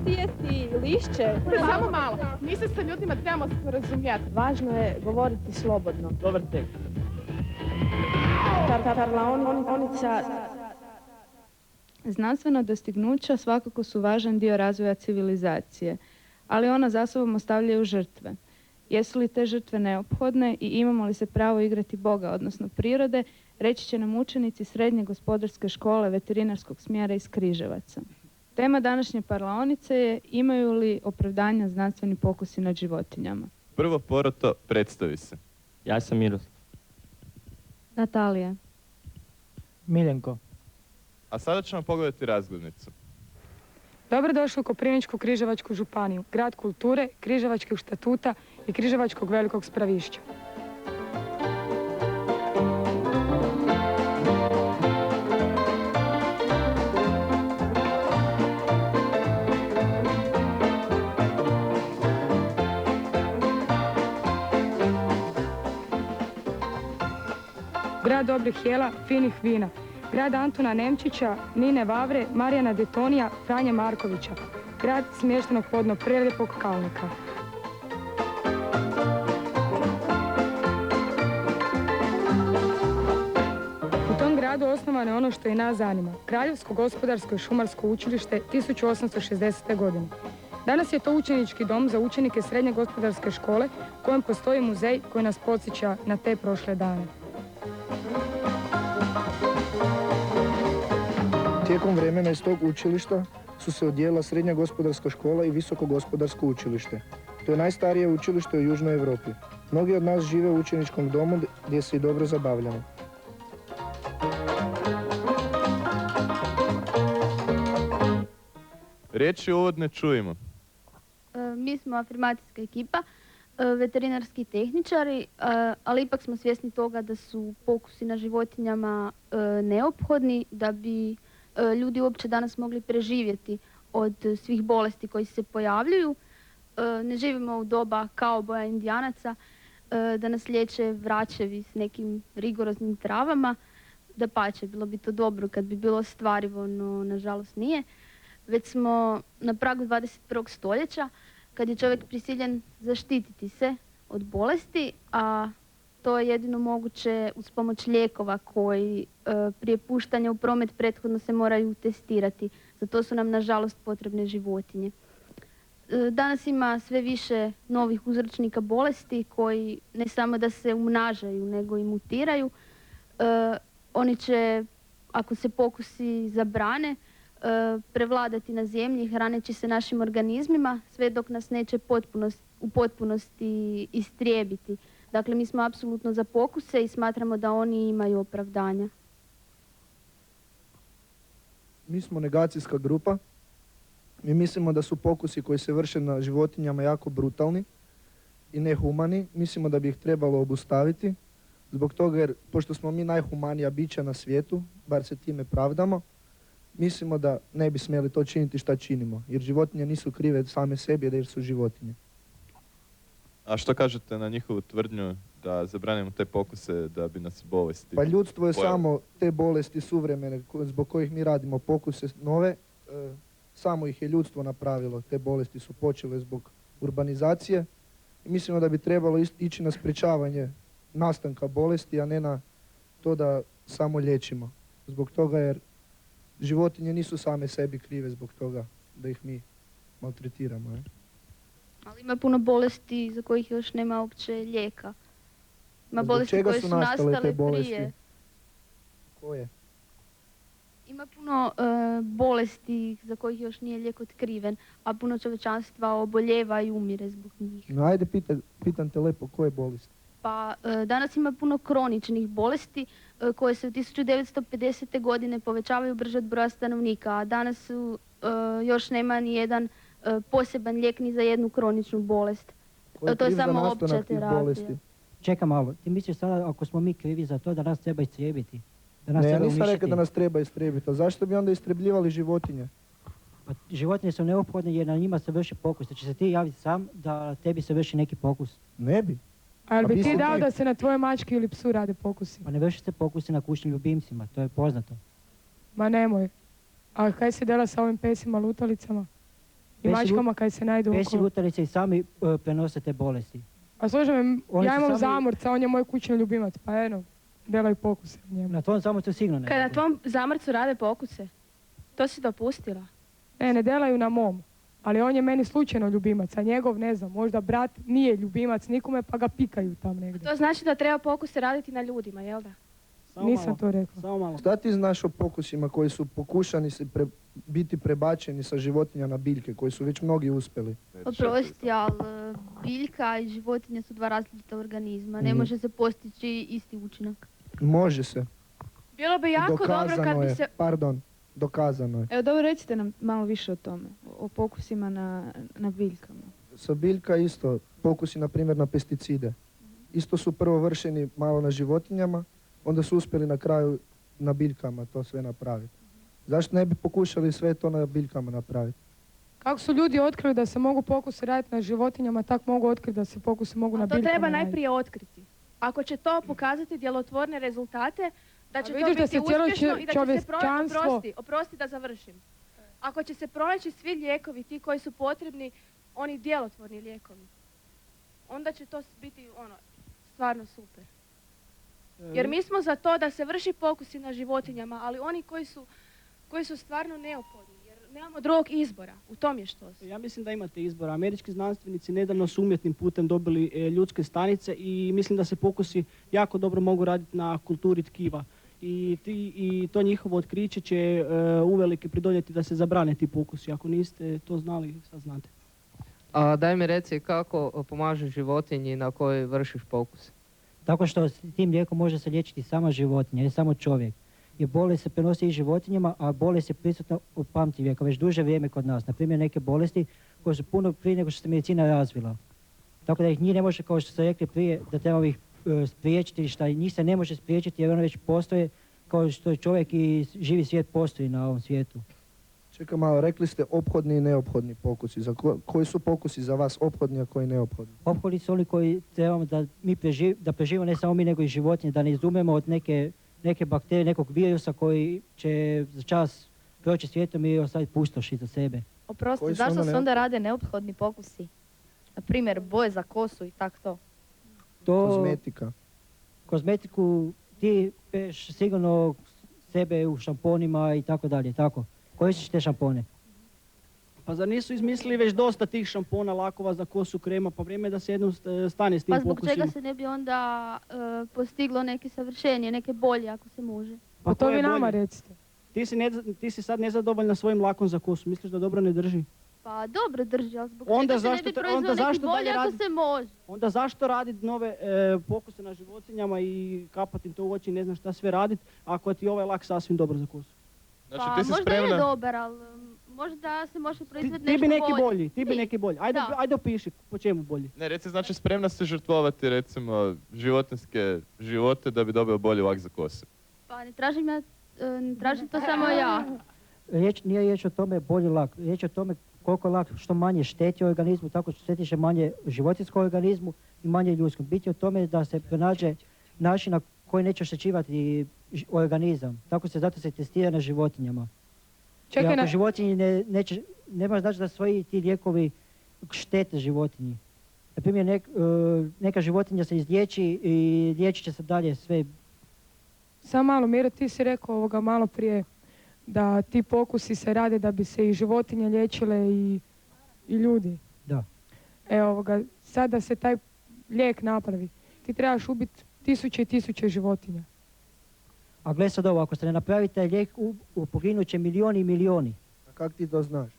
ti jesti lišće? Samo malo, mi se sa ljudima trebamo sporazumjeti. Važno je govoriti slobodno. Dobar tekst. Parlaonica. Znanstvena dostignuća svakako su važan dio razvoja civilizacije, ali ona za sobom ostavljaju žrtve. Jesu li te žrtve neophodne i imamo li se pravo igrati Boga, odnosno prirode, reći će nam učenici Srednje gospodarske škole veterinarskog smjera iz Križevaca. Tema današnje parlaonice je: imaju li opravdanja znanstveni pokusi nad životinjama? Prvo poroto, predstavi se. Ja sam Miroslav. Natalija. Miljenko. A sada ćemo pogledati razglednicu. Dobrodošli u Koprivničko-križevačku županiju, grad kulture, križevačkog štatuta i križevačkog velikog spravišća. Grad dobrih jela, finih vina. Grad Antuna Nemčića, Nine Vavre, Marijana Detonija, Franje Markovića. Grad smještenog podno prelijepog Kalnika. U tom gradu osnovano je ono što i nas zanima. Kraljevsko gospodarsko i šumarsko učilište 1860. godine. Danas je to učenički dom za učenike Srednje gospodarske škole u kojem postoji muzej koji nas podsjeća na te prošle dane. Tijekom vremena iz tog učilišta su se odijela Srednja gospodarska škola i Visoko gospodarsko učilište. To je najstarije učilište u Južnoj Europi. Mnogi od nas žive u učeničkom domu gdje se i dobro zabavljamo. Riječi uvodne čujemo. Mi smo afirmacijska ekipa, veterinarski tehničari, ali ipak smo svjesni toga da su pokusi na životinjama neophodni da bi ljudi uopće danas mogli preživjeti od svih bolesti koji se pojavljuju. Ne živimo u doba kauboja indijanaca da nas liječe vračevi s nekim rigoroznim travama. Dapače, bilo bi to dobro kad bi bilo ostvarivo, no nažalost nije. Već smo na pragu 21. stoljeća kad je čovjek prisiljen zaštititi se od bolesti, a to je jedino moguće uz pomoć lijekova koji prije puštanja u promet prethodno se moraju testirati. Za to su nam nažalost potrebne životinje. Danas ima sve više novih uzročnika bolesti koji ne samo da se umnažaju nego i mutiraju. Oni će, ako se pokusi zabrane, prevladati na zemlji hraneći se našim organizmima sve dok nas neće u potpunosti istrijebiti. Dakle, mi smo apsolutno za pokuse i smatramo da oni imaju opravdanja. Mi smo negacijska grupa. Mi mislimo da su pokusi koji se vrše na životinjama jako brutalni i nehumani. Mislimo da bi ih trebalo obustaviti. Zbog toga jer, pošto smo mi najhumanija bića na svijetu, bar se time pravdamo, mislimo da ne bi smjeli to činiti šta činimo. Jer životinje nisu krive same sebi jer su životinje. A što kažete na njihovu tvrdnju da zabranimo te pokuse da bi nas bolesti? Pa ljudstvo je samo te bolesti suvremene zbog kojih mi radimo pokuse nove. Samo ih je ljudstvo napravilo. Te bolesti su počele zbog urbanizacije. I mislimo da bi trebalo ići na sprječavanje nastanka bolesti, a ne na to da samo liječimo. Zbog toga jer životinje nisu same sebi krive zbog toga da ih mi maltretiramo. Ali ima puno bolesti za kojih još nema uopće lijeka. Ima bolesti koje su nastale prije. Koje? Ima puno bolesti za kojih još nije lijek otkriven, a puno čovječanstva oboljeva i umire zbog njih. No ajde, pitam te lepo, koje bolesti? Pa danas ima puno kroničnih bolesti koje se u 1950. godine povećavaju brže od broja stanovnika, a danas još nema ni jedan poseban lijek ni za jednu kroničnu bolest. To je samo opća terapija. Čekaj malo, ti misliš sada ako smo mi krivi za to da nas treba istrijebiti? Ne, ja nisam rekao da nas treba istrijebiti, a zašto bi onda istrebljivali životinje? Pa životinje su neophodne jer na njima se vrši pokus. Da će se ti javiti sam da tebi se vrši neki pokus? Ne bi. A jel bi ti dao da se na tvojoj mački ili psu rade pokusi? Pa ne vrši se pokusi na kućnim ljubimcima, to je poznato. Ma nemoj. A kaj se dela sa ovim pesima lutalicama? i Pesi mačkama kad se najdu Pesi okolo. lutalice i sami prenose te bolesti. A slušaj me, Oni ja su imam sami- zamorca, on je moj kućni ljubimac, pa eno, delaju pokuse njemu. Na tvom zamorcu sigurno ne. Kada na rade. tvom zamrcu rade pokuse, to si dopustila. Ne delaju na mom. Ali on je meni slučajno ljubimac, a njegov, ne znam, možda brat nije ljubimac nikome pa ga pikaju tam negdje. To znači da treba pokuse raditi na ljudima, jel da? Nisam to rekla. Samo malo. Šta ti znaš o pokusima koji su pokušani biti prebačeni sa životinja na biljke, koji su već mnogi uspjeli? Oprosti, ali biljka i životinja su dva različita organizma. Ne Mhm. može se postići isti učinak. Može se. Bilo bi jako dobro kad Dokazano bi je. se... Dokazano je. Evo dobro, recite nam malo više o tome, o pokusima na biljkama. Sa biljka isto, pokusi na primjer na pesticide. Isto su prvo vršeni malo na životinjama, onda su uspjeli na kraju na biljkama to sve napraviti. Zašto ne bi pokušali sve to na biljkama napraviti? Kako su ljudi otkrili da se mogu pokuse raditi na životinjama, tako mogu otkriti da se pokuse mogu na To biljkama treba raditi. najprije otkriti. Ako će to pokazati djelotvorne rezultate, da će to vidiš da biti se cijelo uspješno i da će se čovječanstvo- oprosti da završim. Ako će se pronaći svi lijekovi, ti koji su potrebni, oni djelotvorni lijekovi, onda će to biti stvarno super. Jer mi smo za to da se vrši pokusi na životinjama, ali oni koji su stvarno neophodni, jer nemamo drugog izbora, u tom je što. Ja mislim da imate izbora. Američki znanstvenici nedavno su umjetnim putem dobili ljudske stanice i mislim da se pokusi jako dobro mogu raditi na kulturi tkiva. I to njihovo otkriće će uvelike pridonijeti da se zabrane ti pokusi. Ako niste to znali, sad znate. A daj mi reci kako pomažeš životinji na kojoj vršiš pokus? Tako što s tim lijekom može se liječiti sama životinja, ne samo čovjek. Jer bolest se prenosi i životinjama, a bolest je prisutna u pamti vijeka, već duže vrijeme kod nas. Naprimjer, neke bolesti koje su puno prije nego što se medicina razvila. Tako da ih njih ne može, kao što ste rekli prije, da treba ih spriječiti ili šta. Njih se ne može spriječiti jer one već postoje kao što je čovjek i živi svijet postoji na ovom svijetu. Čekaj malo, rekli ste ophodni i neophodni pokusi. Koji su pokusi za vas ophodni, a koji neophodni? Ophodni su oni koji trebamo da mi preživimo, ne samo mi nego i životinje, da ne izumemo od neke bakterije, nekog virusa koji će za čas proći svijetom i ostaviti pustoš iza sebe. Oprosti, Koji su zašto onda se onda rade neophodni pokusi? Na primjer, boje za kosu i tak to. Kozmetika. Kozmetiku ti peš sigurno sebe u šamponima i tako dalje, tako. Koristiš te šampone? Pa zar nisu izmislili već dosta tih šampona, lakova za kosu, krema, pa vrijeme je da se jednom stane s tim Pa zbog pokusima. čega se ne bi onda postiglo neke savršenije, neke bolje ako se može? Pa to koje vi nama bolje? recite. Ti si sad nezadovoljna svojim lakom za kosu, misliš da dobro ne drži? Pa dobro drži, ali zbog Onda čega se ne zašto bi te- proizveo onda neki zašto bolje dalje ako radi- se može? Onda zašto raditi nove pokuse na životinjama i kapati to u oči, ne znam šta sve raditi, ako ti je ovaj lak sasvim dobar za kosu? Znači Pa ti si možda spremna... je dobar, ali možda se može proizvesti Ti nešto bi neki bolje. bolji, ti bi neki bolji. Ajde, Da. ajde opiši po čemu bolji. Ne, reci, znači spremna si žrtvovati recimo životinske živote da bi dobio bolji lak za kose. Pa ne tražim to samo ja. Nije riječ o tome bolji lak, riječ o tome koliko lak što manje šteti organizmu, tako što štetiše manje životinskom organizmu i manje ljudskom. Biti o tome da se pronađe način na koji neće oštećivati organizam. Zato se testira na životinjama. I Čekaj, ako životinji ne može znači da svoji ti lijekovi štete životinji. Naprimjer, neka životinja se izliječi i liječit će se dalje sve. Samo malo, Miro, ti si rekao malo prije da ti pokusi se rade da bi se i životinje liječile i ljudi. Da. Evo sad da se taj lijek napravi, ti trebaš ubiti tisuće i tisuće životinja. A gle sad ovo, ako se ne napravi taj lijek, poginut će milioni i milioni. A kako ti to znaš?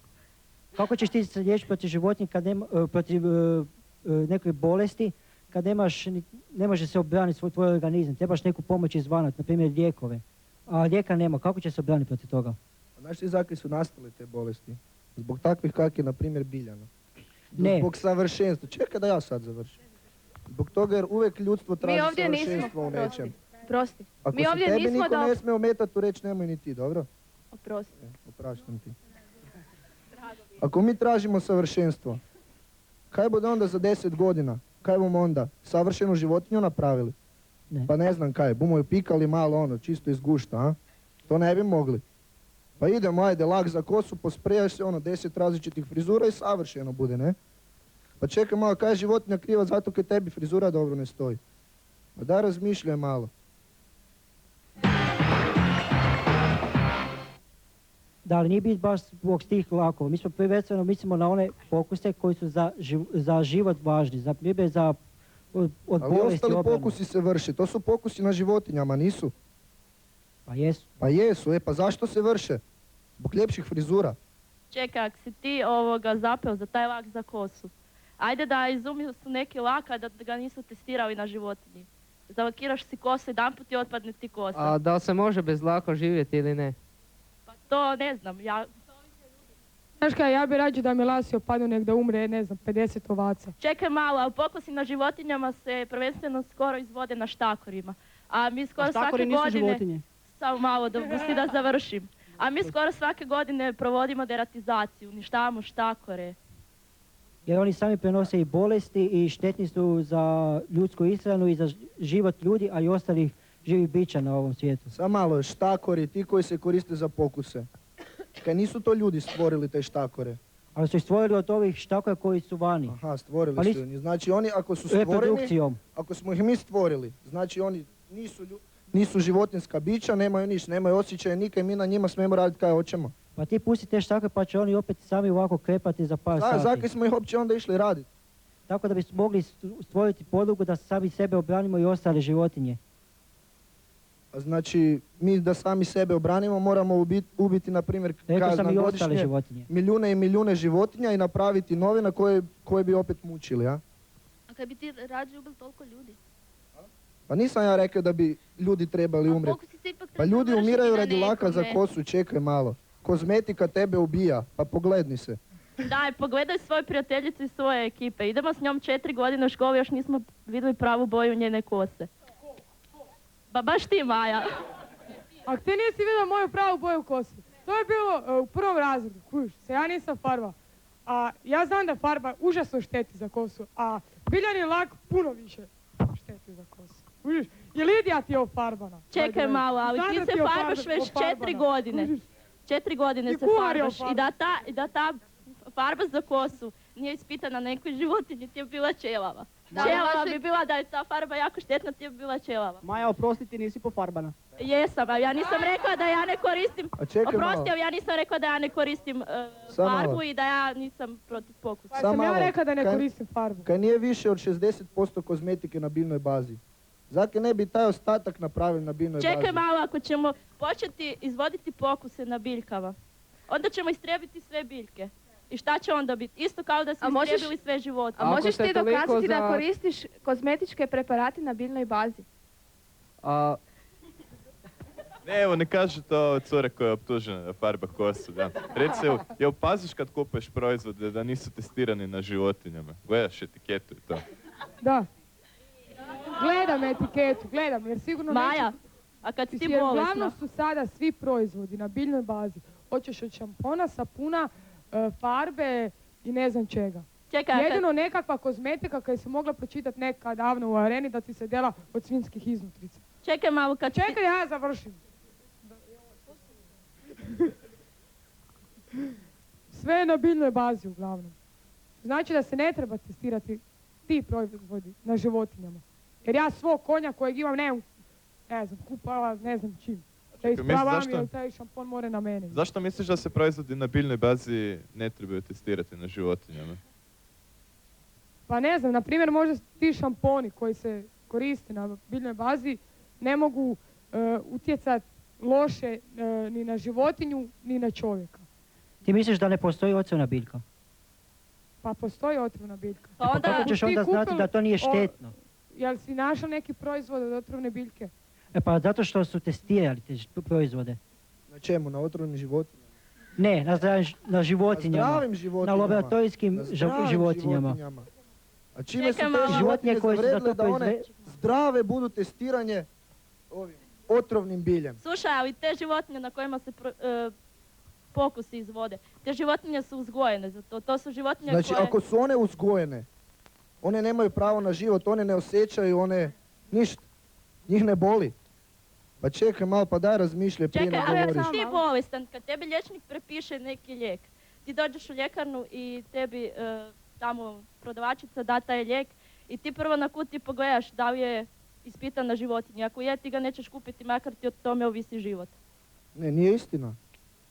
Kako ćeš ti se liječiti protiv životinja kad protiv neke bolesti, kad ne može se obraniti tvoj organizam, trebaš neku pomoć izvana, na primjer lijekove. A lijeka nema, kako će se obraniti protiv toga? A znaš ti zakaj su nastale te bolesti? Zbog takvih kak je, na primjer, Biljana. Ne. Zbog savršenstva. Čekaj da ja sad završim. Zbog toga jer uvijek ljudstvo traži ovdje nismo, savršenstvo u nečem. Prosti. Ako Mi se ovdje tebi nismo niko da... ne smije ometati u reč, nemoj ni ti, dobro? Oprosti. Opraštam ti. Ako mi tražimo savršenstvo, kaj bude onda za 10 godina? Kaj bomo onda? Savršenu životinju napravili? Ne. Pa ne znam kaj, bomo ju pikali malo čisto iz gušta, a? To ne bi mogli. Pa idemo, ajde, lak za kosu, posprejaš se, 10 različitih frizura i savršeno bude, ne? Pa čekaj malo, kaj je životinja kriva zato kad tebi frizura dobro ne stoji? Pa da razmišljaj malo. Da, ali nije biti baš zbog tih lakova. Mi smo prvenstveno mislimo na one pokuse koji su za život važni, za primjer za od Ali bolesti ostali obranu. pokusi se vrše, to su pokusi na životinjama, nisu? Pa jesu. Pa jesu, pa zašto se vrše? Zbog ljepših frizura. Čekaj, ako si ti zapeo za taj lak za kosu, ajde da izumio su neki lak, a da ga nisu testirali na životinji. Zalakiraš si kosu, jedanput i otpadne ti kosa. A da li se može bez laka živjeti ili ne? Pa to ne znam, ja... Znaš kaj, ja bi rađe da mi lasi opadnu nek da umre, 50 ovaca. Čekaj malo, a pokusi na životinjama se prvenstveno skoro izvode na štakorima. A mi skoro svake štakori nisu godine... životinje. Samo malo, pusti da završim. A mi skoro svake godine provodimo deratizaciju, uništavamo štakore. Jer oni sami prenose i bolesti i štetni su za ljudsku ishranu i za život ljudi, a i ostalih živih bića na ovom svijetu. Samo malo, štakori, ti koji se koriste za pokuse. Kaj nisu to ljudi stvorili te štakore? Ali su ih stvorili od ovih štakora koji su vani. Aha, stvorili su. Znači oni ako su stvoreni, reprodukcijom. ako smo ih mi stvorili, znači oni nisu životinjska bića, nemaju niš, nemaju osjećaje nikaj, mi na njima smijemo raditi kaj hoćemo. Pa ti pusti te štakore pa će oni opet sami ovako krepati za par sati. Zakaj smo ih uopće onda išli raditi? Tako da bismo mogli stvoriti podlogu da sami sebe obranimo i ostale životinje. Znači, mi da sami sebe obranimo moramo ubiti, na primjer, Rekao sam i ostale godišnje životinje. milijune i milijune životinja i napraviti nove na koje bi opet mučili, a? A kad bi ti rađe ubili toliko ljudi? Pa nisam ja rekao da bi ljudi trebali umreti. Pokusi se ipak Pa treba ljudi završiti umiraju na radi laka za nekome. kosu, čekaj malo. Kozmetika tebe ubija, pa pogledni se. Daj, pogledaj svoju prijateljicu i svoje ekipe. Idemo s njom 4 godine u školi, još nismo vidjeli pravu boju njene kose. Ba baš ti, Maja. Ako ti nisi vidio moju pravu boju kose, to je bilo u prvom razredu, kužiš se, ja nisam farba. A ja znam da farba užasno šteti za kosu, a biljani lak puno više šteti za kosu. Kužiš? I Lidija ti je ofarbana. Čekaj malo, ali ti Sandra se ti je farbaš već ofarbana. 4 godine. Kužiš? 4 godine I se kuvar je farbaš. ofarban. I da ta farba za kosu nije ispitana na nekoj životinji, ti je bila ćelava. Ćelava bi bila da je ta farba jako štetna, ti je bila ćelava. Maja, oprosti, ti nisi pofarbana. Jesam, a ja nisam rekla da ja ne koristim, A čekaj malo. oprosti, ali ja nisam rekla da ja ne koristim Samo farbu malo. i da ja nisam protiv pokusa. Pa Samo sam ja malo. rekla da ne Kaj- koristim farbu. Kaj nije više od 60% kozmetike na biljnoj bazi. Zakaj ne bi taj ostatak napravili na biljnoj bazi? Čekaj malo, ako ćemo početi izvoditi pokuse na biljkama, onda ćemo istrijebiti sve biljke. I šta će onda biti? Isto kao da smo A možeš- istrijebili sve životinje. A Ako možeš ste ti toliko dokazati da za- koristiš kozmetičke preparate na biljnoj bazi? A, Ne, evo, ne kaže to cure koja je optužena da farba kosu, da. Reci, jel paziš kad kupuješ proizvode da nisu testirani na životinjama? Gledaš etiketu i to. Da. Gledam etiketu, gledam, jer sigurno Maja, a kad si ti jer bolesna? uglavnom su sada svi proizvodi na biljnoj bazi. Hoćeš od šampona, sapuna, farbe i ne znam čega. Čekaj, a kad- Jedino nekakva kozmetika koja se mogla pročitati nekad davno u areni da ti se dela od svinjskih iznutrica. čekaj malo, kad si... Čekaj, ja završim. Sve je na biljnoj bazi uglavnom. Znači da se ne treba testirati ti proizvodi na životinjama. Jer ja svog konja kojeg imam ne znam, kupala ne znam čim. Da čekaj, misliš ispravam zašto? jer taj šampon more na mene. Zašto misliš da se proizvodi na biljnoj bazi ne trebaju testirati na životinjama? Pa ne znam, na primjer možda ti šamponi koji se koriste na biljnoj bazi ne mogu utjecati loše ni na životinju ni na čovjeka. Ti misliš da ne postoji ocjena biljka? Pa postoji otrovna biljka. Pa Pa onda... kako ćeš Ti onda znati kupil- da to nije o- štetno? Jel si našao neki proizvod od otrovne biljke? E pa zato što su testirali te proizvode. Na čemu? Na otrovnim životinjama? Ne, na Na životinjama. zdravim Na životinjama. laboratorijskim Na zdravim životinjama. A čime su Čekaj te malo. životinje Životinje koje su za zavredile to da one zdrave budu testiranje ovim otrovnim biljem? Slušaj, ali te životinje na kojima se pokusi izvode, te životinje su uzgojene za to. To su životinje Znači, koje... ako su one uzgojene, one nemaju pravo na život, one ne osjećaju, one ništa. Njih ne boli. Pa čekaj malo, pa daj razmišljaj prije Čekaj, ne ali govoriš. ako si ti bolestan, kad tebi liječnik prepiše neki lijek, ti dođeš u ljekarnu i tebi tamo prodavačica da taj lijek i ti prvo na kut ti pogledaš da li je ispitan na životinji. Ako je, ti ga nećeš kupiti, makar ti od tome ovisi život. Ne, nije istina.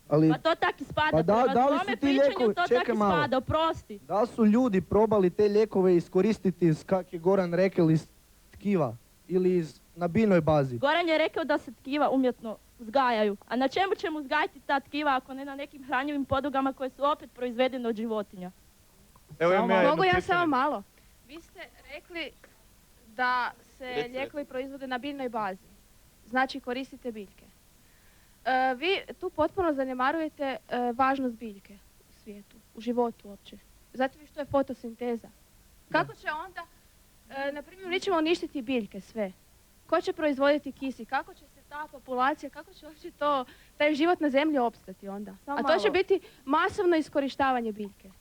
Ali, Pa to tak ispada, pa prema da li tvome su ti pričanju lijekovi, to tak čekaj malo, ispada, oprosti. da li su ljudi probali te lijekove iskoristiti iz, kak je Goran rekao, iz tkiva ili iz, na biljnoj bazi? Goran je rekao da se tkiva umjetno uzgajaju. A na čemu ćemo uzgajati ta tkiva ako ne na nekim hranjivim podlogama koje su opet proizvedene od životinja? Evo imam ja jedno Mogu ja pitanje. samo malo? Vi ste rekli da se Reci. lijekovi proizvode na biljnoj bazi. Znači koristite biljke. Vi tu potpuno zanemarujete važnost biljke u svijetu, u životu uopće. Znate vi što je fotosinteza? Kako će onda, na primjer, mi ćemo uništiti biljke sve. Ko će proizvoditi kisik? Kako će se ta populacija, kako će uopće taj život na zemlji opstati onda? A to će biti masovno iskorištavanje biljke.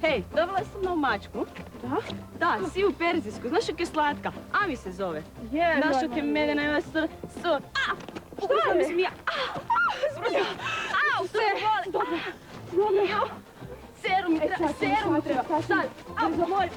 Hej, dobila sam novu mačku. Da? Da, sivu perzijsku. Znaš kak je slatka? Ami se zove. Znaš kak je mene nema sur. A! Što je? Mislim ja. Au, sve boli. Dobro. Serum mi treba, serum mi treba. Sad, au, moj.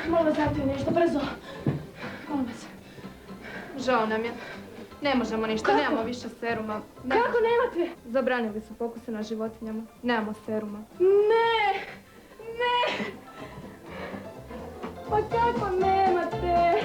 Molim vas, dajte mi nešto, brzo. Molim vas. Žao nam je. Ne možemo ništa, Kako? nemamo više seruma. Kako nemate? Zabranili su pokuse na životinjama. Nemamo seruma. Ne! Ne! Pa kako nemate?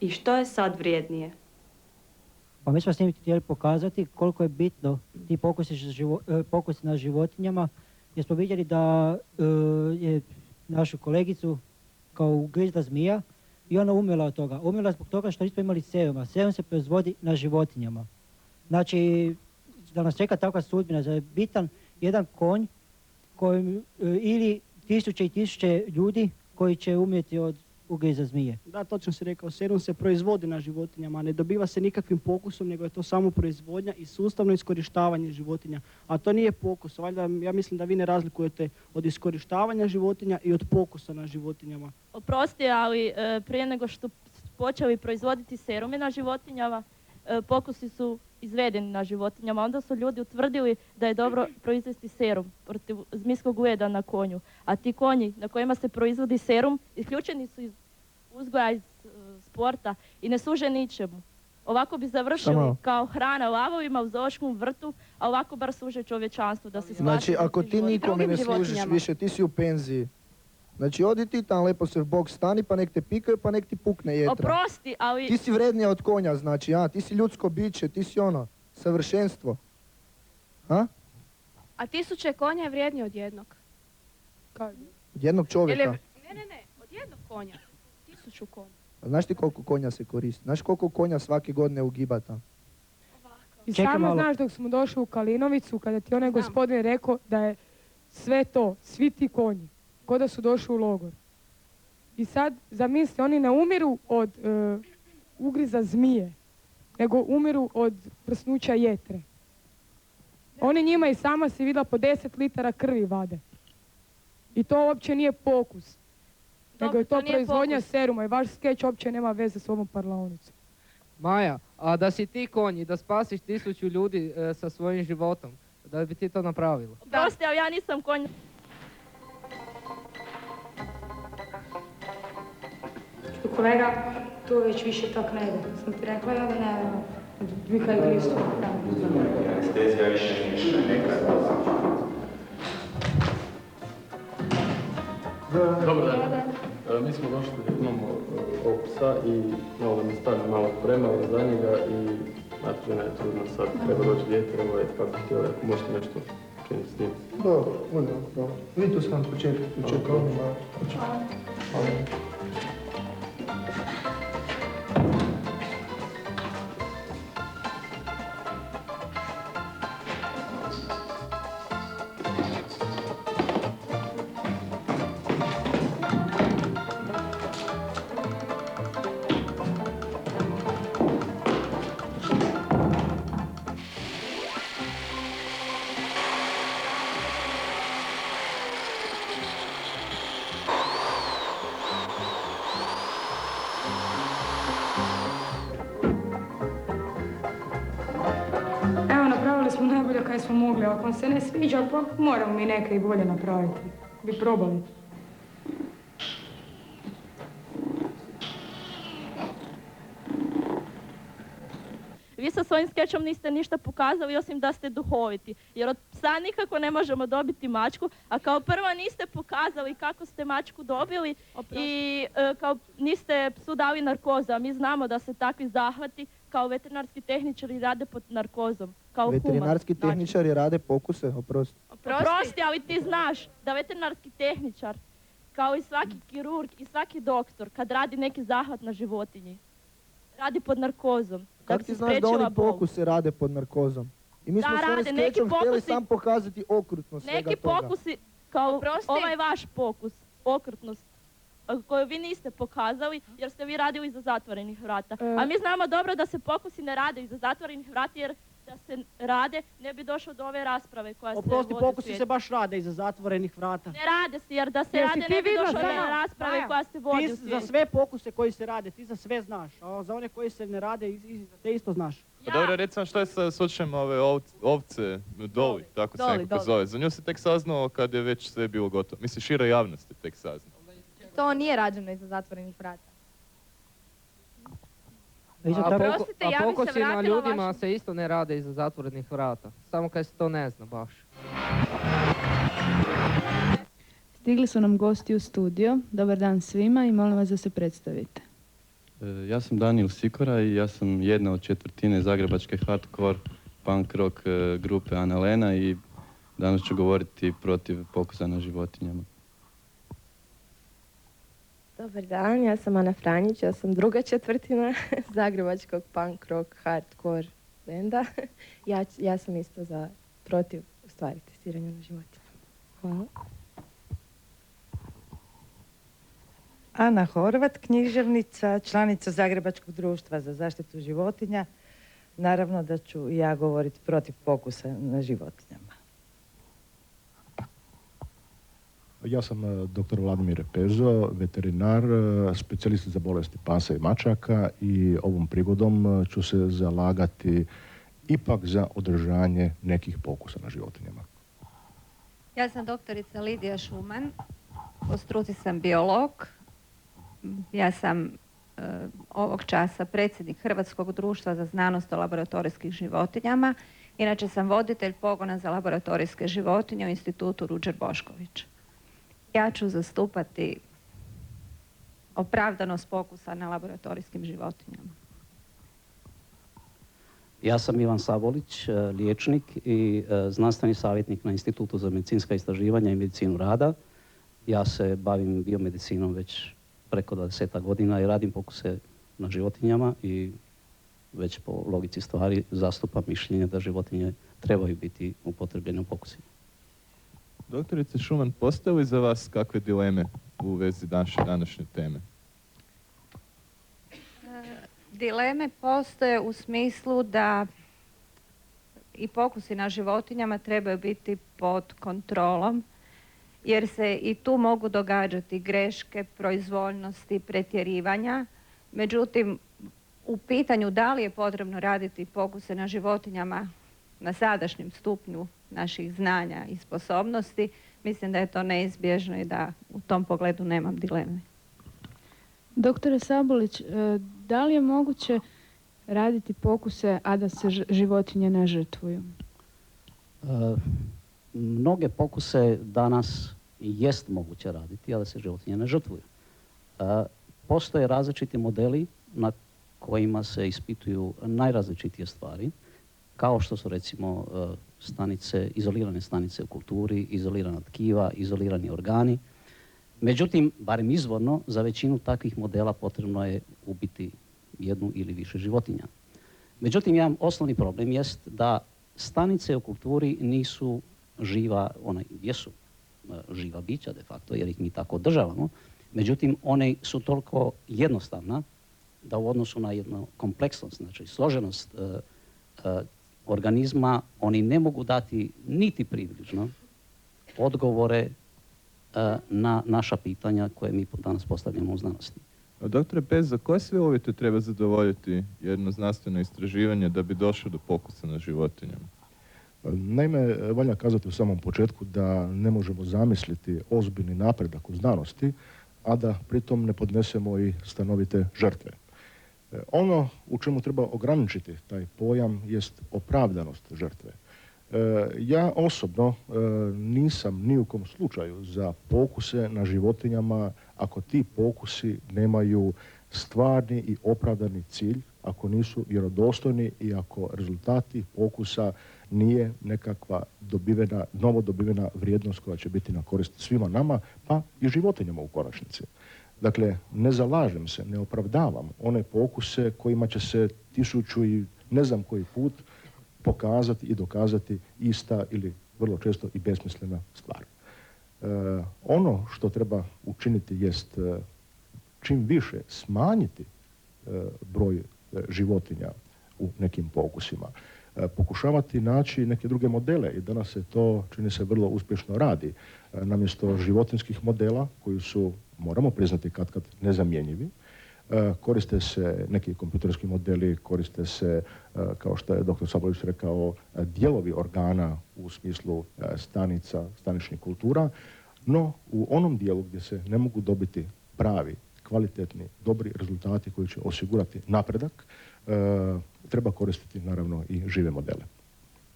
I što je sad vrijednije? Pa mi smo s tim htjeli pokazati koliko je bitno ti pokusi na životinjama, jer smo vidjeli da je našu kolegicu kao ugrizla zmija i ona umjela od toga. Umjela zbog toga što nismo imali seruma. Serum se proizvodi na životinjama. Znači, da nas čeka takva sudbina, da je bitan jedan konj ili tisuće i tisuće ljudi koji će umjeti od ugriza zmije. Da, točno si rekao, serum se proizvodi na životinjama, ne dobiva se nikakvim pokusom, nego je to samo proizvodnja i sustavno iskorištavanje životinja. A to nije pokus, valjda ja mislim da vi ne razlikujete od iskorištavanja životinja i od pokusa na životinjama. Oprosti, ali prije nego što počeli proizvoditi serume na životinjama, pokusi su izvedeni na životinjama. Onda su ljudi utvrdili da je dobro proizvesti serum protiv zmijskog ujeda na konju. A ti konji na kojima se proizvodi serum isključeni su iz uzgoja, iz sporta i ne služe ničemu. Ovako bi završili kao hrana u lavovima, u zoološkom vrtu, a ovako bar služe čovječanstvu da se spasi. Znači, ako ti nikome ne služiš više, ti si u penziji. Znači, odi ti tam lepo se v bok stani, pa nek te pikaju, pa nek ti pukne jetra. Oprosti, ali... Ti si vrednija od konja, znači, ti si ljudsko biće, ti si ono, savršenstvo. A tisuće konja je vrijednije od jednog. Od jednog čovjeka. Ne, od jednog konja. 1000 konja. A znaš ti koliko konja se koristi? Znaš koliko konja svake godine ugiba tam? I samo znaš dok smo došli u Kalinovicu, kada ti onaj gospodin rekao da je sve to, svi ti konji, ko da su došli u logor. I sad, zamisli, oni ne umiru od ugriza zmije, nego umiru od prsnuća jetre. Oni njima i sama si vidjela po 10 litara krvi vade. I to uopće nije pokus. Nego je to proizvodnja seruma i vaš skeč uopće nema veze s ovom parlaonicom. Maja, a da si ti konj i da spasiš 1000 ljudi sa svojim životom, da bi ti to napravila? Prosti, ali ja nisam konj. Kolega, to već više tak ne ide. Sam ti rekla ja da ne, Mihaj Glistu. Anestezija više ništa, nekad. Dobar dan. Mi smo došli, imamo ovog psa i malo da mi stane malo premalo za njega i znate, žena je trudna sad, treba doći dijete, evo je kako htjela, ako možete nešto učiniti s njim. Dobro, možemo, dobro. Vi tu sam početku, Hvala. Hvala. Smo najbolje kaj smo mogli, ako vam se ne sviđa, pa moramo mi neke i bolje napraviti. Bi probali. Vi sa svojim skečom niste ništa pokazali osim da ste duhoviti, jer od psa nikako ne možemo dobiti mačku, a kao prvo niste pokazali kako ste mačku dobili i kao niste psu dali narkozu, a mi znamo da se takvi zahvati kao veterinarski tehničari rade pod narkozom. Veterinarski tehničari rade pokuse, oprosti. Oprosti, ali ti znaš da veterinarski tehničar, kao i svaki kirurg i svaki doktor, kad radi neki zahvat na životinji, radi pod narkozom. Kako ti znaš da oni pokuse rade pod narkozom? I mi smo svojim skečom htjeli sam pokazati okrutnost svega toga. Neki pokusi, kao ovaj vaš pokus, okrutnost, koju vi niste pokazali jer ste vi radili iza zatvorenih vrata. A mi znamo dobro da se pokusi ne rade iza zatvorenih vrata jer da se rade ne bi došlo do ove rasprave koja se vodi u svijetu. Oprosti, pokusi se baš rade iza zatvorenih vrata. Ne rade se jer da se rade ne bi došlo do ove rasprave koja se vodi u svijetu. Za sve pokuse koji se rade, ti za sve znaš, a za one koji se ne rade, te isto znaš. Pa dobro, recimo što je sa slučajem ove ovce, Doli, tako se nekako zove. Za nju se tek saznao kad je već sve bilo gotovo. Mislim, šira javnost je tek saznao. To nije rađeno iza zatvorenih vrata. A pokusi na ljudima se isto ne rade iza zatvorenih vrata. Samo kad se to ne zna baš. Stigli su nam gosti u studio. Dobar dan svima i molim vas da se predstavite. Ja sam Daniel Sikora i ja sam jedna od četvrtine zagrebačke hardcore punk rock grupe Analena i danas ću govoriti protiv pokusa na životinjama. Dobar dan, ja sam Ana Franjić, ja sam druga četvrtina zagrebačkog punk rock hardcore benda. Ja sam isto protiv u stvari testiranja na životinjama. Hvala. Ana Horvat, književnica, članica Zagrebačkog društva za zaštitu životinja. Naravno da ću ja govoriti protiv pokusa na životinjama. Ja sam dr. Vladimir Pezo, veterinar, specijalist za bolesti pasa i mačaka i ovom prigodom ću se zalagati ipak za održanje nekih pokusa na životinjama. Ja sam doktorica Lidija Šuman, po struci sam biolog. Ja sam ovog časa predsjednik Hrvatskog društva za znanost o laboratorijskih životinjama. Inače sam voditelj pogona za laboratorijske životinje u institutu Ruđer Bošković. Ja ću zastupati opravdanost pokusa na laboratorijskim životinjama. Ja sam Ivan Sabolić, liječnik i znanstveni savjetnik na Institutu za medicinska istraživanja i medicinu rada. Ja se bavim biomedicinom već preko 20 godina i radim pokuse na životinjama i već po logici stvari zastupam mišljenje da životinje trebaju biti upotrebljene u pokusima. Doktorice Šuman, postoje li za vas kakve dileme u vezi današnje teme? Dileme postoje u smislu da i pokusi na životinjama trebaju biti pod kontrolom, jer se i tu mogu događati greške, proizvoljnosti, pretjerivanja. Međutim, u pitanju da li je potrebno raditi pokuse na životinjama na sadašnjem stupnju naših znanja i sposobnosti, mislim da je to neizbježno i da u tom pogledu nemam dileme. Doktore Sabolić, da li je moguće raditi pokuse, a da se životinje ne žrtvuju? Mnoge pokuse danas jest moguće raditi, a da se životinje ne žrtvuju. Postoje različiti modeli na kojima se ispituju najrazličitije stvari, kao što su recimo stanice, izolirane stanice u kulturi, izolirana tkiva, izolirani organi. Međutim, barem izvorno, za većinu takvih modela potrebno je ubiti jednu ili više životinja. Međutim, jedan osnovni problem jest da stanice u kulturi nisu živa, one jesu živa bića de facto, jer ih mi tako održavamo. Međutim, one su toliko jednostavna da u odnosu na jednu kompleksnost, znači složenost organizma, oni ne mogu dati niti približno odgovore na naša pitanja koje mi danas postavljamo u znanosti. Doktore Pezo, koje sve uvjete treba zadovoljiti jedno znanstveno istraživanje da bi došlo do pokusa na životinjama? Naime, valja kazati u samom početku da ne možemo zamisliti ozbiljni napredak u znanosti, a da pritom ne podnesemo i stanovite žrtve. Ono u čemu treba ograničiti taj pojam jest opravdanost žrtve. Ja osobno nisam ni u kom slučaju za pokuse na životinjama ako ti pokusi nemaju stvarni i opravdani cilj, ako nisu vjerodostojni i ako rezultati pokusa nije nekakva novo dobivena vrijednost koja će biti na korist svima nama, pa i životinjama u konačnici. Dakle, ne zalažem se, ne opravdavam one pokuse kojima će se 1000 i ne znam koji put pokazati i dokazati ista ili vrlo često i besmislena stvar. Ono što treba učiniti jest čim više smanjiti broj životinja u nekim pokusima. Pokušavati naći neke druge modele i danas se to, čini se, vrlo uspješno radi. Namjesto životinskih modela koji su, moramo priznati, katkad nezamjenjivi, koriste se neki kompjuterski modeli, koriste se, kao što je dr. Sabolić rekao, dijelovi organa u smislu stanica, staničnih kultura, no u onom dijelu gdje se ne mogu dobiti pravi, kvalitetni, dobri rezultati koji će osigurati napredak, treba koristiti naravno i žive modele.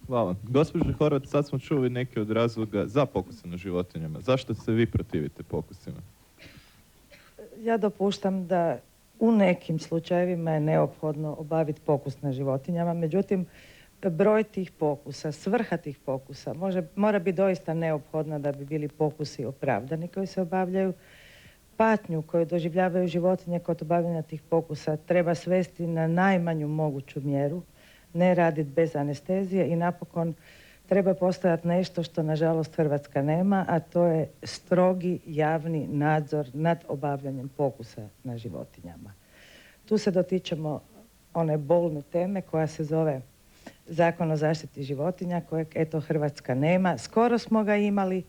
Hvala. Gospođo Horvat, sad smo čuli neke od razloga za pokuse na životinjama. Zašto se vi protivite pokusima? Ja dopuštam da u nekim slučajevima je neophodno obaviti pokus na životinjama, međutim, broj tih pokusa, svrha tih pokusa mora biti doista neophodna da bi bili pokusi opravdani koji se obavljaju. Patnju koju doživljavaju životinje kod obavljanja tih pokusa treba svesti na najmanju moguću mjeru, ne raditi bez anestezije i napokon treba postojati nešto što nažalost Hrvatska nema, a to je strogi javni nadzor nad obavljanjem pokusa na životinjama. Tu se dotičemo one bolne teme koja se zove Zakon o zaštiti životinja, kojeg eto Hrvatska nema. Skoro smo ga imali.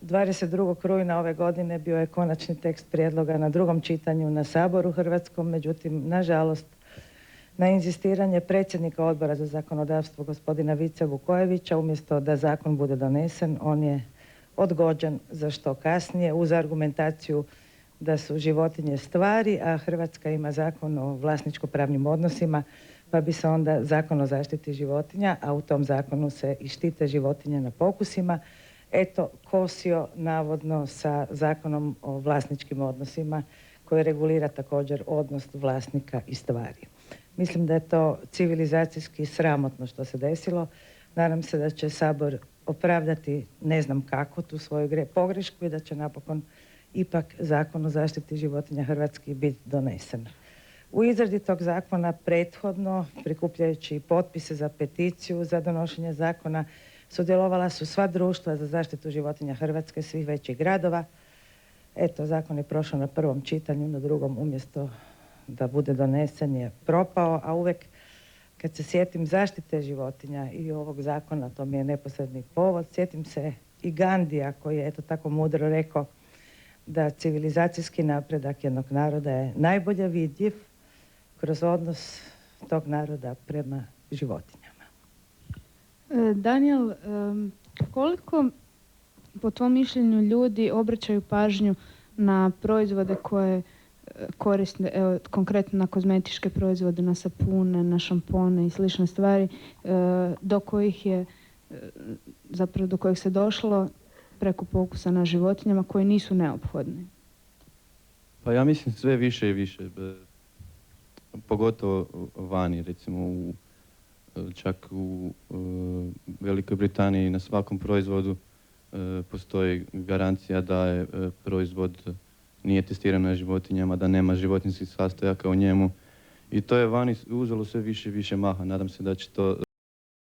22. rujna ove godine bio je konačni tekst prijedloga na drugom čitanju na Saboru Hrvatskom, međutim, nažalost, na inzistiranje predsjednika Odbora za zakonodavstvo gospodina Vice Vukojevića, umjesto da zakon bude donesen, on je odgođen za što kasnije uz argumentaciju da su životinje stvari, a Hrvatska ima zakon o vlasničko-pravnim odnosima, pa bi se onda Zakon o zaštiti životinja, a u tom zakonu se i štite životinje na pokusima, eto, kosio navodno sa Zakonom o vlasničkim odnosima koji regulira također odnos vlasnika i stvari. Mislim da je to civilizacijski sramotno što se desilo. Nadam se da će Sabor opravdati ne znam kako tu svoju pogrešku i da će napokon ipak Zakon o zaštiti životinja hrvatski biti donesen. U izradi tog zakona prethodno, prikupljajući potpise za peticiju za donošenje zakona, sudjelovala su sva društva za zaštitu životinja Hrvatske, svih većih gradova. Eto, zakon je prošao na prvom čitanju, na drugom umjesto da bude donesen je propao, a uvijek kad se sjetim zaštite životinja i ovog zakona, to mi je neposredni povod, sjetim se i Gandija koji je eto tako mudro rekao da civilizacijski napredak jednog naroda je najbolje vidljiv kroz odnos tog naroda prema životinjama. Daniel, koliko po tvom mišljenju ljudi obraćaju pažnju na proizvode koje koriste, evo, konkretno na kozmetičke proizvode, na sapune, na šampone i slične stvari, do kojih je, zapravo do kojih se došlo preko pokusa na životinjama koji nisu neophodni? Pa ja mislim sve više i više, pogotovo vani, recimo čak u Velikoj Britaniji na svakom proizvodu postoji garancija da je proizvod nije testiran na životinjama, da nema životinjskih sastojaka u njemu i to je vani uzelo sve više i više maha. Nadam se da će to